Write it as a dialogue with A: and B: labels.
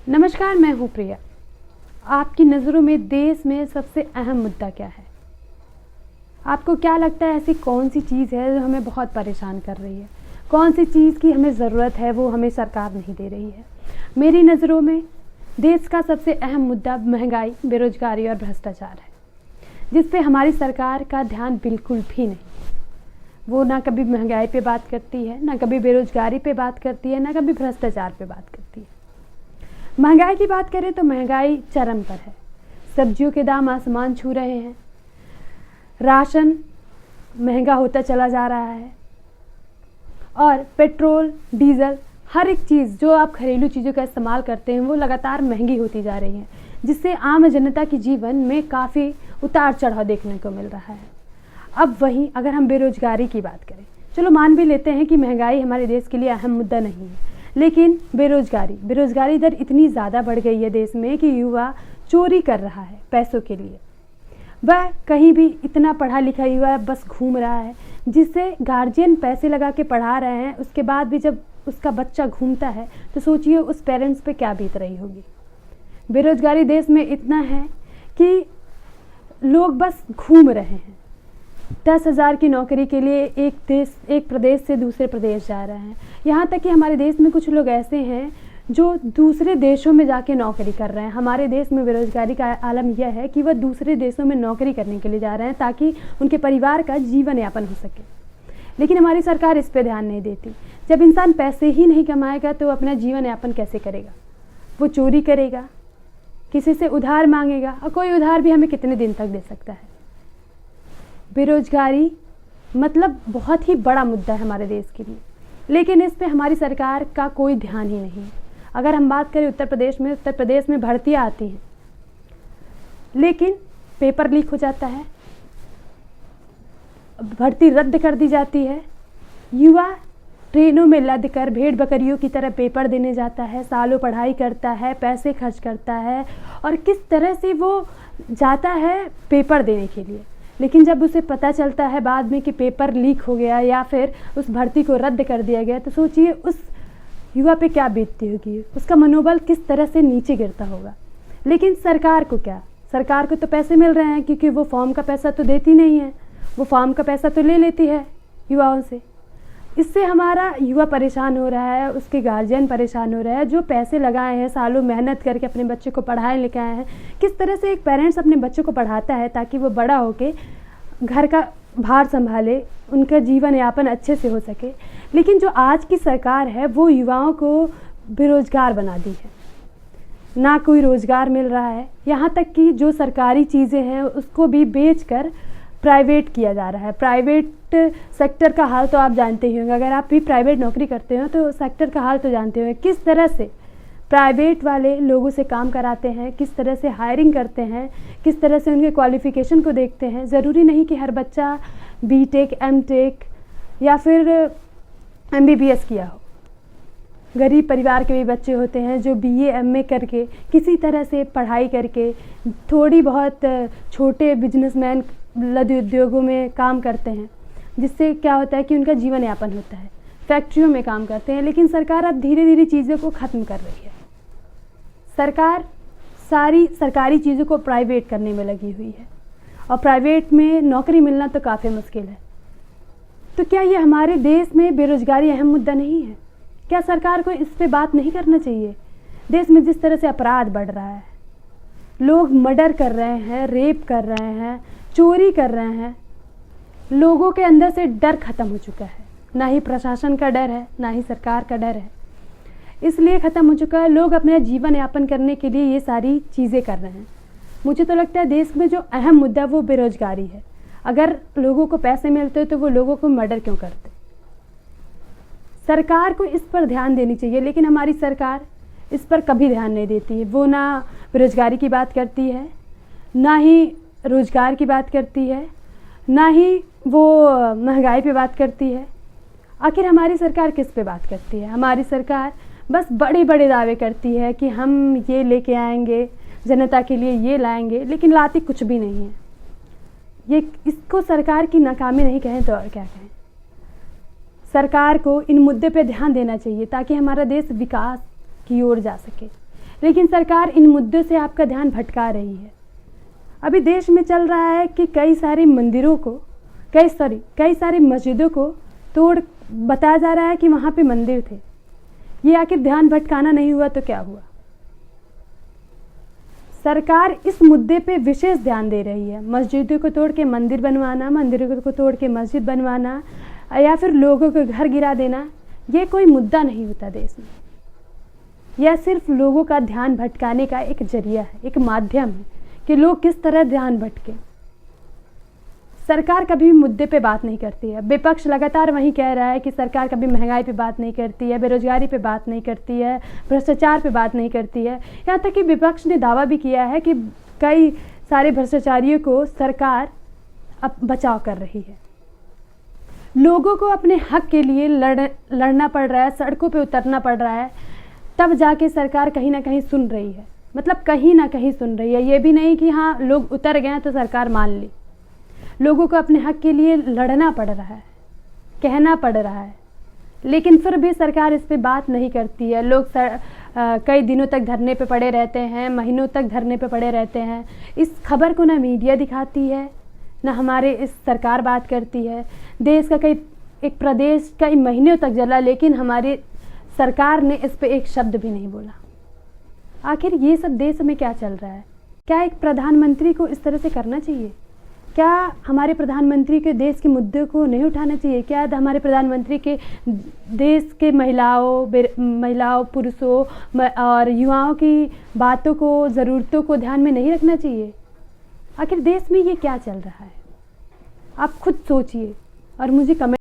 A: नमस्कार, मैं हूँ प्रिया। आपकी नज़रों में देश में सबसे अहम मुद्दा क्या है? आपको क्या लगता है ऐसी कौन सी चीज़ है जो हमें बहुत परेशान कर रही है? कौन सी चीज़ की हमें ज़रूरत है वो हमें सरकार नहीं दे रही है? मेरी नज़रों में देश का सबसे अहम मुद्दा महंगाई, बेरोज़गारी और भ्रष्टाचार है, जिस पे हमारी सरकार का ध्यान बिल्कुल भी नहीं। वो ना कभी महंगाई पे बात करती है, ना कभी बेरोज़गारी पे बात करती है, ना कभी भ्रष्टाचार पे बात करती है। महंगाई की बात करें तो महंगाई चरम पर है। सब्जियों के दाम आसमान छू रहे हैं, राशन महंगा होता चला जा रहा है और पेट्रोल, डीजल, हर एक चीज़ जो आप घरेलू चीज़ों का इस्तेमाल करते हैं वो लगातार महंगी होती जा रही है, जिससे आम जनता के जीवन में काफ़ी उतार चढ़ाव देखने को मिल रहा है। अब वहीं अगर हम बेरोज़गारी की बात करें, चलो मान भी लेते हैं कि महंगाई हमारे देश के लिए अहम मुद्दा नहीं है, लेकिन बेरोज़गारी दर इतनी ज़्यादा बढ़ गई है देश में कि युवा चोरी कर रहा है पैसों के लिए। वह कहीं भी इतना पढ़ा लिखा युवा बस घूम रहा है, जिससे गार्जियन पैसे लगा के पढ़ा रहे हैं, उसके बाद भी जब उसका बच्चा घूमता है तो सोचिए उस पेरेंट्स पे क्या बीत रही होगी। बेरोज़गारी देश में इतना है कि लोग बस घूम रहे हैं। 10,000 की नौकरी के लिए एक प्रदेश से दूसरे प्रदेश जा रहे हैं। यहाँ तक कि हमारे देश में कुछ लोग ऐसे हैं जो दूसरे देशों में जाके नौकरी कर रहे हैं। हमारे देश में बेरोज़गारी का आलम यह है कि वह दूसरे देशों में नौकरी करने के लिए जा रहे हैं ताकि उनके परिवार का जीवन यापन हो सके, लेकिन हमारी सरकार इस पर ध्यान नहीं देती। जब इंसान पैसे ही नहीं कमाएगा तो अपना जीवन यापन कैसे करेगा? वो चोरी करेगा, किसी से उधार मांगेगा, और कोई उधार भी हमें कितने दिन तक दे सकता है? बेरोज़गारी मतलब बहुत ही बड़ा मुद्दा है हमारे देश के लिए, लेकिन इस पे हमारी सरकार का कोई ध्यान ही नहीं है। अगर हम बात करें उत्तर प्रदेश में भर्तियाँ आती हैं, लेकिन पेपर लीक हो जाता है, भर्ती रद्द कर दी जाती है। युवा ट्रेनों में लद कर भेड़ बकरियों की तरह पेपर देने जाता है, सालों पढ़ाई करता है, पैसे खर्च करता है, और किस तरह से वो जाता है पेपर देने के लिए। लेकिन जब उसे पता चलता है बाद में कि पेपर लीक हो गया या फिर उस भर्ती को रद्द कर दिया गया, तो सोचिए उस युवा पे क्या बीतती होगी, उसका मनोबल किस तरह से नीचे गिरता होगा। लेकिन सरकार को क्या, सरकार को तो पैसे मिल रहे हैं, क्योंकि वो फॉर्म का पैसा तो देती नहीं है, वो फॉर्म का पैसा तो ले लेती है युवाओं से। इससे हमारा युवा परेशान हो रहा है, उसके गार्जियन परेशान हो रहे हैं जो पैसे लगाए हैं, सालों मेहनत करके अपने बच्चे को पढ़ाए लिखाए हैं। किस तरह से एक पेरेंट्स अपने बच्चों को पढ़ाता है ताकि वो बड़ा होके घर का भार संभाले, उनका जीवन यापन अच्छे से हो सके। लेकिन जो आज की सरकार है वो युवाओं को बेरोज़गार बना दी है, ना कोई रोज़गार मिल रहा है। यहाँ तक कि जो सरकारी चीज़ें हैं उसको भी बेचकर प्राइवेट किया जा रहा है। प्राइवेट सेक्टर का हाल तो आप जानते ही होंगे, अगर आप भी प्राइवेट नौकरी करते हो तो सेक्टर का हाल तो जानते होंगे। किस तरह से प्राइवेट वाले लोगों से काम कराते हैं, किस तरह से हायरिंग करते हैं, किस तरह से उनके क्वालिफ़िकेशन को देखते हैं। ज़रूरी नहीं कि हर बच्चा बीटेक, एमटेक या फिर एमबीबीएस किया हो। गरीब परिवार के भी बच्चे होते हैं जो बीए, एमए करके किसी तरह से पढ़ाई करके थोड़ी बहुत छोटे बिजनेसमैन लघु उद्योगों में काम करते हैं, जिससे क्या होता है कि उनका जीवन यापन होता है। फैक्ट्रियों में काम करते हैं। लेकिन सरकार अब धीरे धीरे चीज़ों को ख़त्म कर रही है। सरकार सारी सरकारी चीज़ों को प्राइवेट करने में लगी हुई है, और प्राइवेट में नौकरी मिलना तो काफ़ी मुश्किल है। तो क्या ये हमारे देश में बेरोज़गारी अहम मुद्दा नहीं है? क्या सरकार को इस पे बात नहीं करना चाहिए? देश में जिस तरह से अपराध बढ़ रहा है, लोग मर्डर कर रहे हैं, रेप कर रहे हैं, चोरी कर रहे हैं, लोगों के अंदर से डर ख़त्म हो चुका है। ना ही प्रशासन का डर है, ना ही सरकार का डर है, इसलिए ख़त्म हो चुका है। लोग अपना जीवन यापन करने के लिए ये सारी चीज़ें कर रहे हैं। मुझे तो लगता है देश में जो अहम मुद्दा वो बेरोज़गारी है। अगर लोगों को पैसे मिलते तो वो लोगों को मर्डर क्यों करते? सरकार को इस पर ध्यान देनी चाहिए, लेकिन हमारी सरकार इस पर कभी ध्यान नहीं देती है। वो ना बेरोज़गारी की बात करती है, ना ही रोज़गार की बात करती है, ना ही वो महंगाई पे बात करती है। आखिर हमारी सरकार किस पे बात करती है? हमारी सरकार बस बड़े बड़े दावे करती है कि हम ये लेके आएंगे, जनता के लिए ये लाएंगे, लेकिन लाती कुछ भी नहीं है। ये इसको सरकार की नाकामी नहीं कहें तो और क्या कहें। सरकार को इन मुद्दे पे ध्यान देना चाहिए ताकि हमारा देश विकास की ओर जा सके। लेकिन सरकार इन मुद्दों से आपका ध्यान भटका रही है। अभी देश में चल रहा है कि कई सारे मंदिरों को कई सारी मस्जिदों को तोड़ बताया जा रहा है कि वहाँ पे मंदिर थे। ये आखिर ध्यान भटकाना नहीं हुआ तो क्या हुआ? सरकार इस मुद्दे पे विशेष ध्यान दे रही है। मस्जिदों को तोड़ के मंदिर बनवाना, मंदिरों को तोड़ के मस्जिद बनवाना या फिर लोगों के घर गिरा देना, ये कोई मुद्दा नहीं होता देश में। यह सिर्फ लोगों का ध्यान भटकाने का एक जरिया है, एक माध्यम है कि लोग किस तरह ध्यान भटके। सरकार कभी भी मुद्दे पे बात नहीं करती है। विपक्ष लगातार वही कह रहा है कि सरकार कभी महंगाई पे बात नहीं करती है, बेरोजगारी पे बात नहीं करती है, भ्रष्टाचार पे बात नहीं करती है। यहाँ तक कि विपक्ष ने दावा भी किया है कि कई सारे भ्रष्टाचारियों को सरकार अब बचाव कर रही है। लोगों को अपने हक के लिए लड़ना पड़ रहा है, सड़कों पे उतरना पड़ रहा है, तब जाके सरकार कहीं ना कहीं सुन रही है। मतलब कहीं ना कहीं सुन रही है, ये भी नहीं कि हाँ लोग उतर गए तो सरकार मान ली। लोगों को अपने हक के लिए लड़ना पड़ रहा है, कहना पड़ रहा है, लेकिन फिर भी सरकार इस पे बात नहीं करती है। लोग कई दिनों तक धरने पे पड़े रहते हैं, महीनों तक धरने पे पड़े रहते हैं। इस खबर को ना मीडिया दिखाती है, ना हमारे इस सरकार बात करती है। देश का एक प्रदेश कई महीनों तक जला, लेकिन हमारी सरकार ने इस पे एक शब्द भी नहीं बोला। आखिर ये सब देश में क्या चल रहा है? क्या एक प्रधानमंत्री को इस तरह से करना चाहिए? क्या हमारे प्रधानमंत्री के देश के मुद्दों को नहीं उठाना चाहिए? क्या हमारे प्रधानमंत्री के देश के महिलाओं, पुरुषों और युवाओं की बातों को, ज़रूरतों को ध्यान में नहीं रखना चाहिए? आखिर देश में ये क्या चल रहा है? आप खुद सोचिए और मुझे कमेंट